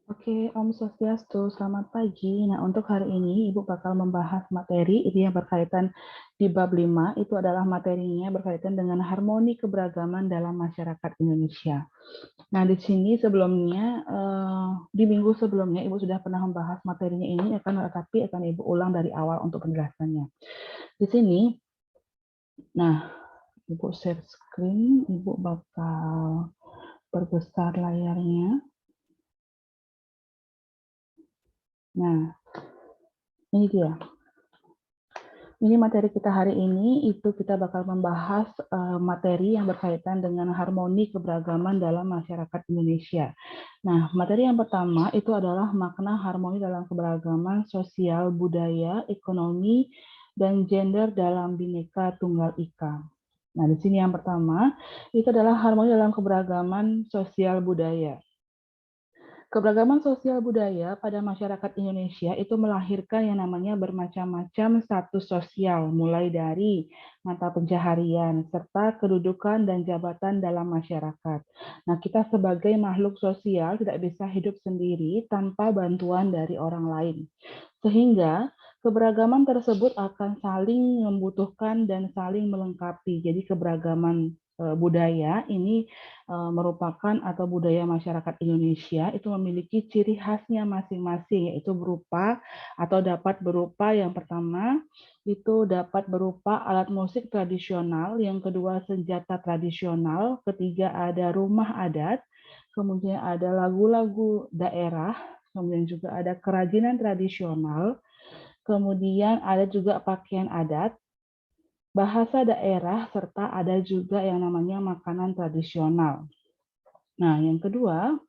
Oke, Om Swastiastu, selamat pagi. Nah, untuk hari ini Ibu bakal membahas materi itu yang berkaitan di bab 5, itu adalah materinya berkaitan dengan harmoni keberagaman dalam masyarakat Indonesia. Nah, di sini sebelumnya, di minggu sebelumnya Ibu sudah pernah membahas materinya ini, tetapi akan Ibu ulang dari awal untuk penjelasannya. Di sini, nah, Ibu share screen, Ibu bakal perbesar layarnya. Nah, ini dia. Ini materi kita hari ini, itu kita bakal membahas materi yang berkaitan dengan harmoni keberagaman dalam masyarakat Indonesia. Nah, materi yang pertama itu adalah makna harmoni dalam keberagaman sosial, budaya, ekonomi, dan gender dalam Bhinneka Tunggal Ika. Nah, di sini yang pertama, itu adalah harmoni dalam keberagaman sosial budaya. Keberagaman sosial budaya pada masyarakat Indonesia itu melahirkan yang namanya bermacam-macam status sosial, mulai dari mata pencaharian, serta kedudukan dan jabatan dalam masyarakat. Nah, kita sebagai makhluk sosial tidak bisa hidup sendiri tanpa bantuan dari orang lain. Sehingga keberagaman tersebut akan saling membutuhkan dan saling melengkapi. Jadi keberagaman budaya ini merupakan atau budaya masyarakat Indonesia itu memiliki ciri khasnya masing-masing, yaitu berupa atau dapat berupa yang pertama itu dapat berupa alat musik tradisional, yang kedua senjata tradisional, ketiga ada rumah adat, kemudian ada lagu-lagu daerah, kemudian juga ada kerajinan tradisional, kemudian ada juga pakaian adat, bahasa daerah, serta ada juga yang namanya makanan tradisional. Nah, yang kedua,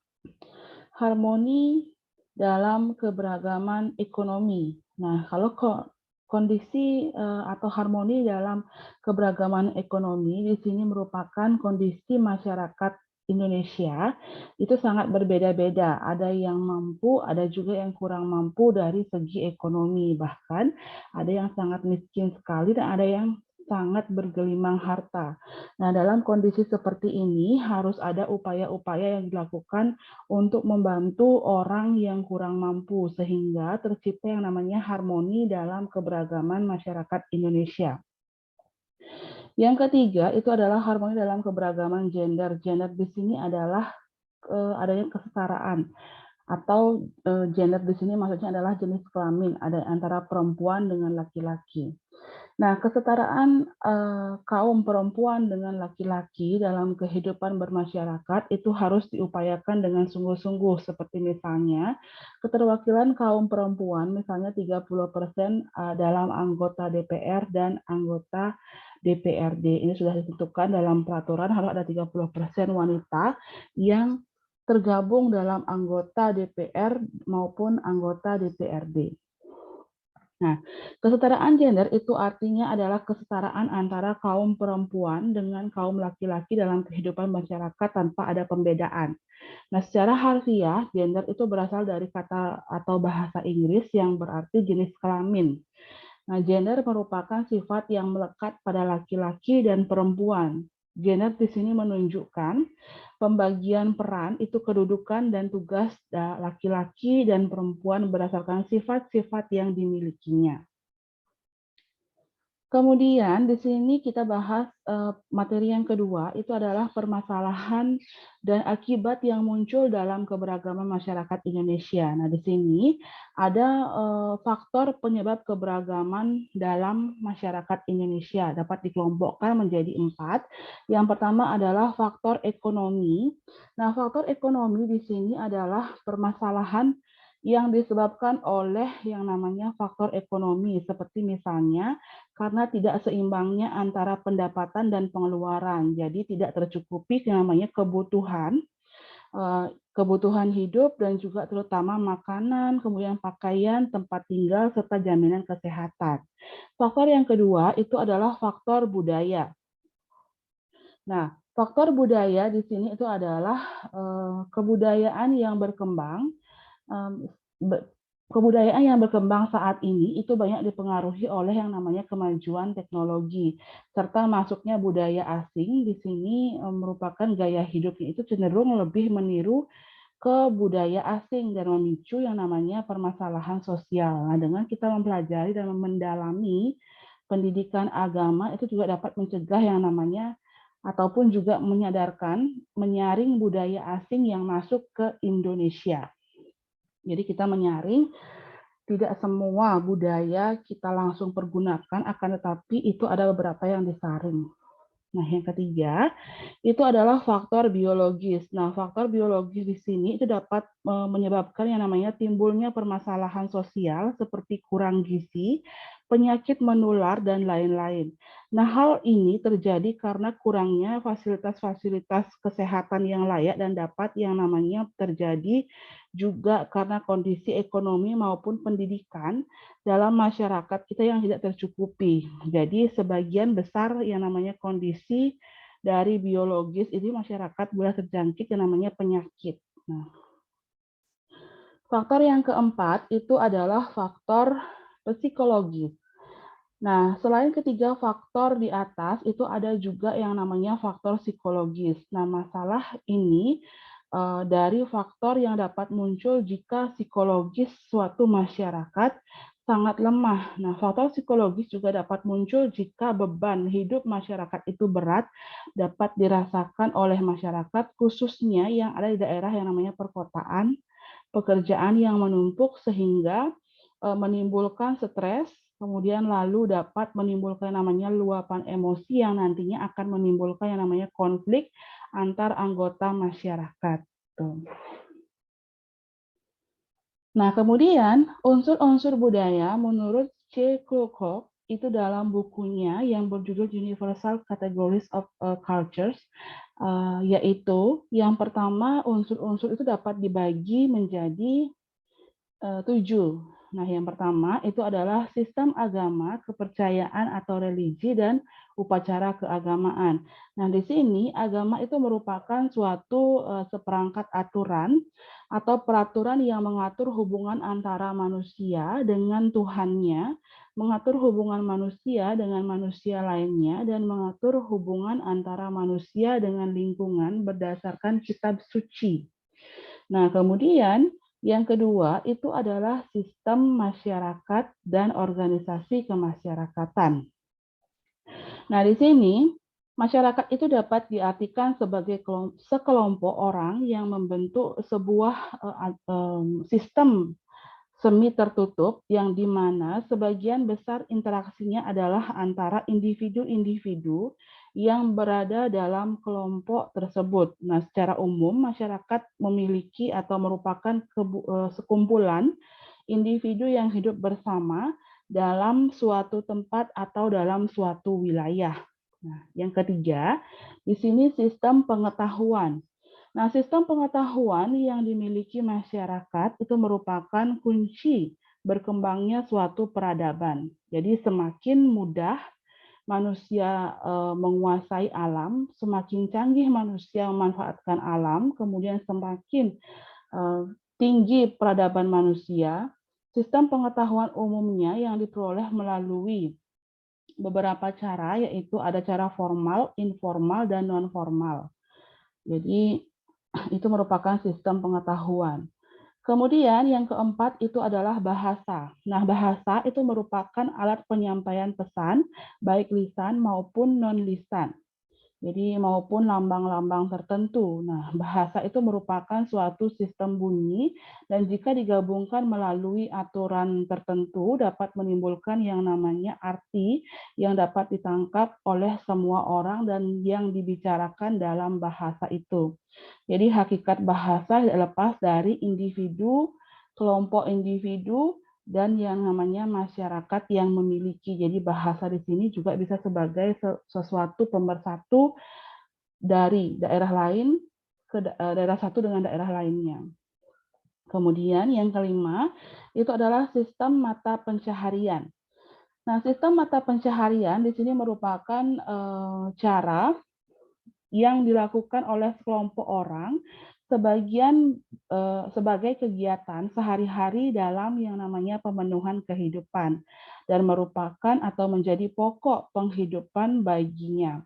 harmoni dalam keberagaman ekonomi. Nah, kalau kondisi atau harmoni dalam keberagaman ekonomi di sini merupakan kondisi masyarakat Indonesia itu sangat berbeda-beda. Ada yang mampu, ada juga yang kurang mampu dari segi ekonomi. Bahkan ada yang sangat miskin sekali dan ada yang sangat bergelimang harta. Nah, dalam kondisi seperti ini harus ada upaya-upaya yang dilakukan untuk membantu orang yang kurang mampu sehingga tercipta yang namanya harmoni dalam keberagaman masyarakat Indonesia. Yang ketiga itu adalah harmoni dalam keberagaman gender. Gender di sini adalah adanya kesetaraan atau gender di sini maksudnya adalah jenis kelamin, ada antara perempuan dengan laki-laki. Nah, kesetaraan kaum perempuan dengan laki-laki dalam kehidupan bermasyarakat itu harus diupayakan dengan sungguh-sungguh, seperti misalnya keterwakilan kaum perempuan, misalnya 30% dalam anggota DPR dan anggota DPRD. Ini sudah ditentukan dalam peraturan harus ada 30% wanita yang tergabung dalam anggota DPR maupun anggota DPRD. Nah, kesetaraan gender itu artinya adalah kesetaraan antara kaum perempuan dengan kaum laki-laki dalam kehidupan masyarakat tanpa ada pembedaan. Nah, secara harfiah, gender itu berasal dari kata atau bahasa Inggris yang berarti jenis kelamin. Nah, gender merupakan sifat yang melekat pada laki-laki dan perempuan. Gender di sini menunjukkan pembagian peran itu kedudukan dan tugas laki-laki dan perempuan berdasarkan sifat-sifat yang dimilikinya. Kemudian di sini kita bahas materi yang kedua, itu adalah permasalahan dan akibat yang muncul dalam keberagaman masyarakat Indonesia. Nah, di sini ada faktor penyebab keberagaman dalam masyarakat Indonesia dapat dikelompokkan menjadi 4. Yang pertama adalah faktor ekonomi. Nah, faktor ekonomi di sini adalah permasalahan yang disebabkan oleh yang namanya faktor ekonomi, seperti misalnya karena tidak seimbangnya antara pendapatan dan pengeluaran. Jadi tidak tercukupi yang namanya kebutuhan hidup dan juga terutama makanan, kemudian pakaian, tempat tinggal, serta jaminan kesehatan. Faktor yang kedua itu adalah faktor budaya. Nah, faktor budaya di sini itu adalah kebudayaan yang berkembang. Kebudayaan yang berkembang saat ini itu banyak dipengaruhi oleh yang namanya kemajuan teknologi, serta masuknya budaya asing di sini merupakan gaya hidupnya itu cenderung lebih meniru ke budaya asing dan memicu yang namanya permasalahan sosial. Nah, dengan kita mempelajari dan mendalami pendidikan agama itu juga dapat mencegah yang namanya ataupun juga menyaring budaya asing yang masuk ke Indonesia. Jadi kita menyaring tidak semua budaya kita langsung pergunakan, akan tetapi itu ada beberapa yang disaring. Nah, yang ketiga itu adalah faktor biologis. Nah, faktor biologis di sini itu dapat menyebabkan yang namanya timbulnya permasalahan sosial seperti kurang gizi, penyakit menular, dan lain-lain. Nah, hal ini terjadi karena kurangnya fasilitas-fasilitas kesehatan yang layak dan dapat yang namanya terjadi juga karena kondisi ekonomi maupun pendidikan dalam masyarakat kita yang tidak tercukupi. Jadi sebagian besar yang namanya kondisi dari biologis ini masyarakat mudah terjangkit yang namanya penyakit. Nah, faktor yang keempat itu adalah faktor psikologis. Nah, selain ketiga faktor di atas, itu ada juga yang namanya faktor psikologis. Nah, masalah ini dari faktor yang dapat muncul jika psikologis suatu masyarakat sangat lemah. Nah, faktor psikologis juga dapat muncul jika beban hidup masyarakat itu berat, dapat dirasakan oleh masyarakat, khususnya yang ada di daerah yang namanya perkotaan, pekerjaan yang menumpuk sehingga menimbulkan stres, kemudian lalu dapat menimbulkan namanya luapan emosi yang nantinya akan menimbulkan yang namanya konflik antar anggota masyarakat. Nah, kemudian unsur-unsur budaya menurut C. Krughoff itu dalam bukunya yang berjudul Universal Categories of Cultures, yaitu yang pertama unsur-unsur itu dapat dibagi menjadi 7. Nah, yang pertama itu adalah sistem agama, kepercayaan atau religi, dan upacara keagamaan. Nah, di sini agama itu merupakan suatu seperangkat aturan atau peraturan yang mengatur hubungan antara manusia dengan Tuhannya, mengatur hubungan manusia dengan manusia lainnya, dan mengatur hubungan antara manusia dengan lingkungan berdasarkan kitab suci. Nah, kemudian yang kedua itu adalah sistem masyarakat dan organisasi kemasyarakatan. Nah, di sini masyarakat itu dapat diartikan sebagai sekelompok orang yang membentuk sebuah sistem semi tertutup yang di mana sebagian besar interaksinya adalah antara individu-individu yang berada dalam kelompok tersebut. Nah, secara umum masyarakat memiliki atau merupakan sekumpulan individu yang hidup bersama dalam suatu tempat atau dalam suatu wilayah. Nah, yang ketiga, di sini sistem pengetahuan. Nah, sistem pengetahuan yang dimiliki masyarakat itu merupakan kunci berkembangnya suatu peradaban. Jadi semakin mudah manusia menguasai alam, semakin canggih manusia memanfaatkan alam, kemudian semakin tinggi peradaban manusia, sistem pengetahuan umumnya yang diperoleh melalui beberapa cara, yaitu ada cara formal, informal, dan non-formal. Jadi itu merupakan sistem pengetahuan. Kemudian yang keempat itu adalah bahasa. Nah, bahasa itu merupakan alat penyampaian pesan, baik lisan maupun non-lisan. Jadi maupun lambang-lambang tertentu. Nah, bahasa itu merupakan suatu sistem bunyi dan jika digabungkan melalui aturan tertentu dapat menimbulkan yang namanya arti yang dapat ditangkap oleh semua orang dan yang dibicarakan dalam bahasa itu. Jadi hakikat bahasa tidak lepas dari individu, kelompok individu, dan yang namanya masyarakat yang memiliki. Jadi bahasa di sini juga bisa sebagai sesuatu pemersatu dari daerah lain ke daerah satu dengan daerah lainnya. Kemudian yang kelima itu adalah sistem mata pencaharian. Nah, sistem mata pencaharian di sini merupakan cara yang dilakukan oleh sekelompok orang sebagai kegiatan sehari-hari dalam yang namanya pemenuhan kehidupan dan merupakan atau menjadi pokok penghidupan baginya.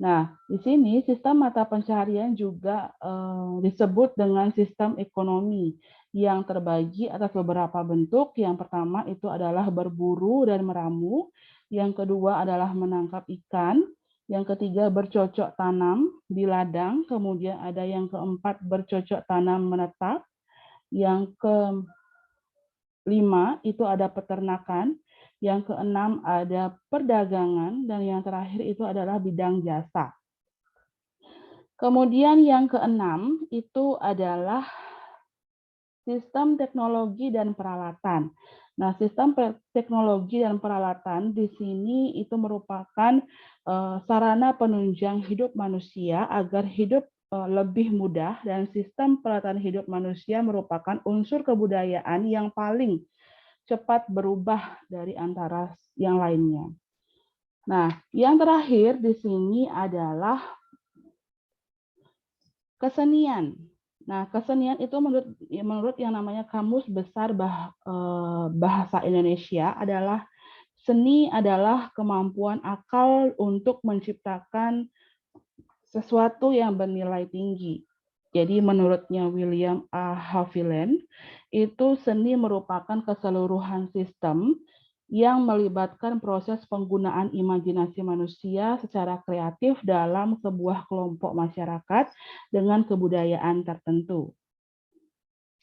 Nah, di sini sistem mata pencaharian juga disebut dengan sistem ekonomi yang terbagi atas beberapa bentuk. Yang pertama itu adalah berburu dan meramu, yang kedua adalah menangkap ikan, yang ketiga bercocok tanam di ladang, kemudian ada yang keempat bercocok tanam menetap, yang kelima itu ada peternakan, yang keenam ada perdagangan, dan yang terakhir itu adalah bidang jasa. Kemudian yang keenam itu adalah sistem teknologi dan peralatan. Nah, sistem teknologi dan peralatan di sini itu merupakan sarana penunjang hidup manusia agar hidup lebih mudah, dan sistem peralatan hidup manusia merupakan unsur kebudayaan yang paling cepat berubah dari antara yang lainnya. Nah, yang terakhir di sini adalah kesenian. Nah, kesenian itu menurut yang namanya Kamus Besar Bahasa Indonesia adalah seni adalah kemampuan akal untuk menciptakan sesuatu yang bernilai tinggi. Jadi menurutnya William A. Haviland, itu seni merupakan keseluruhan sistem yang melibatkan proses penggunaan imajinasi manusia secara kreatif dalam sebuah kelompok masyarakat dengan kebudayaan tertentu.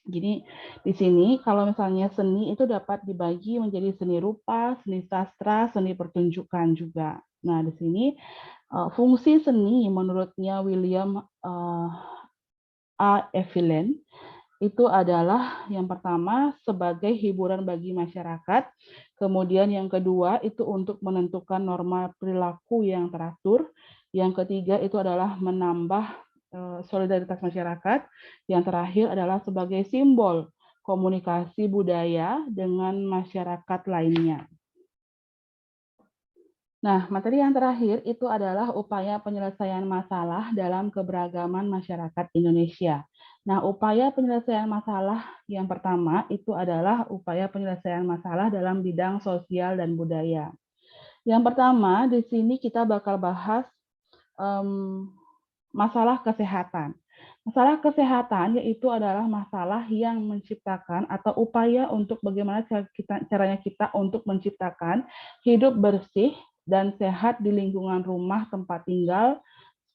Jadi di sini kalau misalnya seni itu dapat dibagi menjadi seni rupa, seni sastra, seni pertunjukan juga. Nah, di sini fungsi seni menurutnya William A. Evelyn itu adalah yang pertama sebagai hiburan bagi masyarakat, kemudian yang kedua itu untuk menentukan norma perilaku yang teratur, yang ketiga itu adalah menambah solidaritas masyarakat, yang terakhir adalah sebagai simbol komunikasi budaya dengan masyarakat lainnya. Nah, materi yang terakhir itu adalah upaya penyelesaian masalah dalam keberagaman masyarakat Indonesia. Nah, upaya penyelesaian masalah yang pertama itu adalah upaya penyelesaian masalah dalam bidang sosial dan budaya. Yang pertama, di sini kita bakal bahas masalah kesehatan. Masalah kesehatan yaitu adalah masalah yang menciptakan atau upaya untuk bagaimana caranya kita untuk menciptakan hidup bersih dan sehat di lingkungan rumah, tempat tinggal,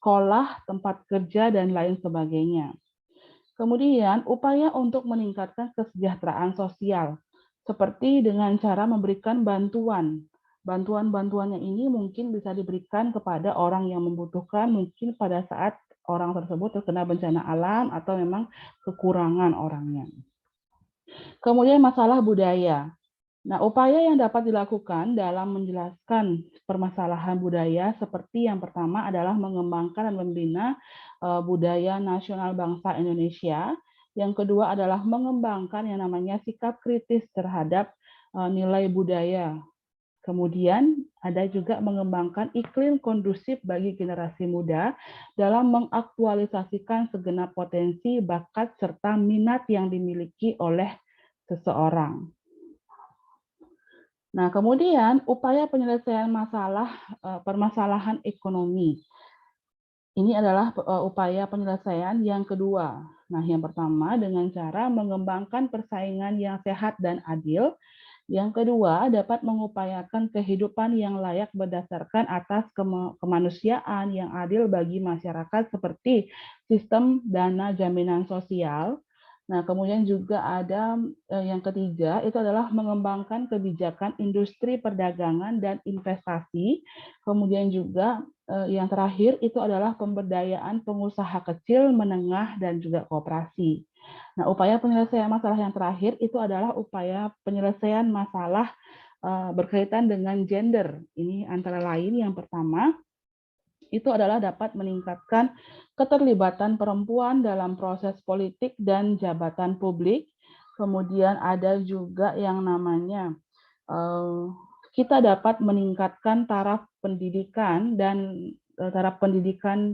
sekolah, tempat kerja, dan lain sebagainya. Kemudian, upaya untuk meningkatkan kesejahteraan sosial, seperti dengan cara memberikan bantuan. Bantuan-bantuannya ini mungkin bisa diberikan kepada orang yang membutuhkan, mungkin pada saat orang tersebut terkena bencana alam atau memang kekurangan orangnya. Kemudian masalah budaya. Nah, upaya yang dapat dilakukan dalam menjelaskan permasalahan budaya seperti yang pertama adalah mengembangkan dan membina budaya nasional bangsa Indonesia. Yang kedua adalah mengembangkan yang namanya sikap kritis terhadap nilai budaya. Kemudian ada juga mengembangkan iklim kondusif bagi generasi muda dalam mengaktualisasikan segenap potensi, bakat, serta minat yang dimiliki oleh seseorang. Nah, kemudian upaya penyelesaian permasalahan ekonomi. Ini adalah upaya penyelesaian yang kedua. Nah, yang pertama dengan cara mengembangkan persaingan yang sehat dan adil. Yang kedua, dapat mengupayakan kehidupan yang layak berdasarkan atas kemanusiaan yang adil bagi masyarakat seperti sistem dana jaminan sosial. Nah, kemudian juga ada yang ketiga, itu adalah mengembangkan kebijakan industri perdagangan dan investasi. Kemudian juga yang terakhir itu adalah pemberdayaan pengusaha kecil, menengah, dan juga koperasi. Nah, upaya penyelesaian masalah yang terakhir itu adalah upaya penyelesaian masalah berkaitan dengan gender. Ini antara lain yang pertama, itu adalah dapat meningkatkan keterlibatan perempuan dalam proses politik dan jabatan publik. Kemudian ada juga yang namanya kita dapat meningkatkan taraf pendidikan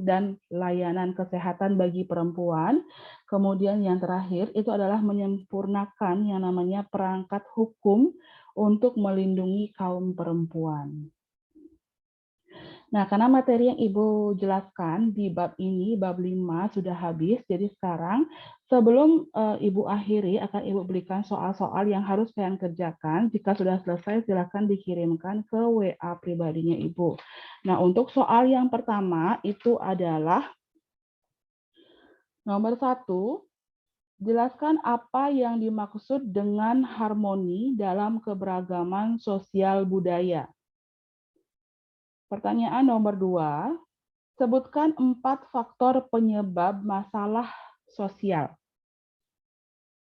dan layanan kesehatan bagi perempuan. Kemudian yang terakhir itu adalah menyempurnakan yang namanya perangkat hukum untuk melindungi kaum perempuan. Nah, karena materi yang Ibu jelaskan di bab ini, bab 5 sudah habis, jadi sekarang sebelum Ibu akhiri, akan Ibu berikan soal-soal yang harus kalian kerjakan. Jika sudah selesai, silakan dikirimkan ke WA pribadinya Ibu. Nah, untuk soal yang pertama itu adalah nomor 1, jelaskan apa yang dimaksud dengan harmoni dalam keberagaman sosial budaya. Pertanyaan nomor 2, sebutkan 4 faktor penyebab masalah sosial.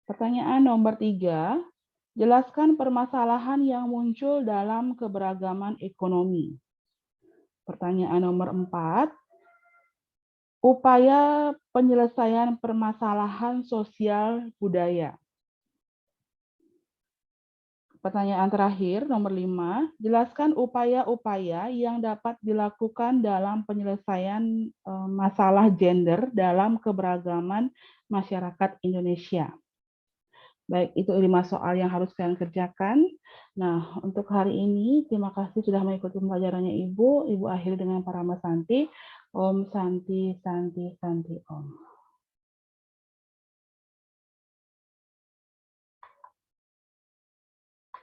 Pertanyaan nomor 3, jelaskan permasalahan yang muncul dalam keberagaman ekonomi. Pertanyaan nomor 4, upaya penyelesaian permasalahan sosial budaya. Pertanyaan terakhir, nomor 5, jelaskan upaya-upaya yang dapat dilakukan dalam penyelesaian masalah gender dalam keberagaman masyarakat Indonesia. Baik, itu 5 soal yang harus kalian kerjakan. Nah, untuk hari ini, terima kasih sudah mengikuti pembelajarannya Ibu. Ibu akhiri dengan para Santi. Om Santi, Santi, Santi, Om.